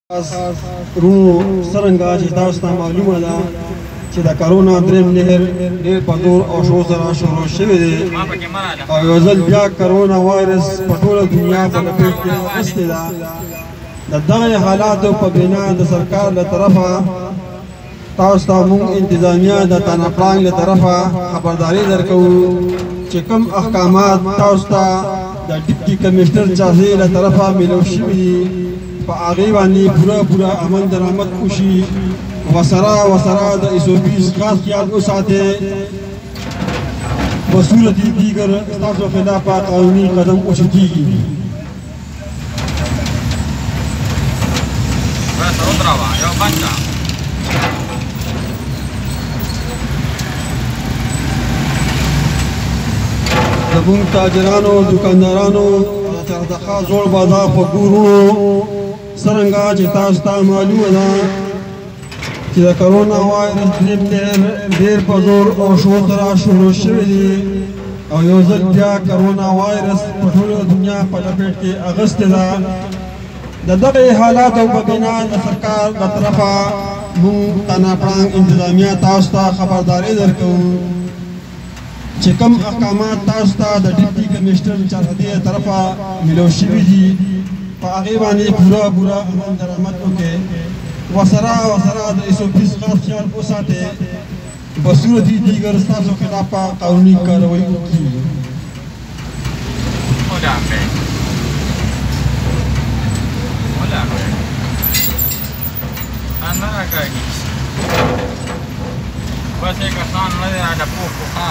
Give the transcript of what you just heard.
رونو څرنګه چې تاسو ته معلومه ده چې د کرونا دریم لهر ډېر په زور او شور سره شروع شوی دی او یو ځل بیا کرونا وایرس په ټوله دنیا په لپیټ کې اخیستې ده. د دغه حالاتو په بنا د سرکار له طرفه تاسو ته موږ انتظامیه د تانا پړانګ له طرفه خبرداری درکوو چې کوم احکامات تاسو ته د ډیپټي کمشنر چاځي له طرفه میلو شوي دي په هغې باندې پوره عمل درآمد وشي. وسره د SOPs خاص خیال وساتئ. بصورت دیگر ستاسو خلاف قانوني قدم اوچتېږي. زموږ تاجرانو دکاندارانو د چهردخا زوړ بازار په ګورونو څرنګه چې تاسو ته معلومه ده چې د کرونا وایرس دریم لهر ډېر په زور او شور سره شروع شوی دی او یو ځل بیا کرونا وایرس په ټوله دنیا په لپیټ کې اخیستې ده. د دغې حالاتو په بنا د سرکار له طرفه موږ تانا پړانګ انتظامیه تاسو ته خبرداری درکوو چې کوم احکامات تاسو ته د ډیپټي کمشنر چارهدي طرفه میلو شوي دي په هغې باندې پوره عمل درآمد وکړئ. وسره د SOPs خاص خیال وساتئ. بصورت دیگر ستاسو خلاف قانوني کاروایي وکړي. بس ایک آسان نظر آ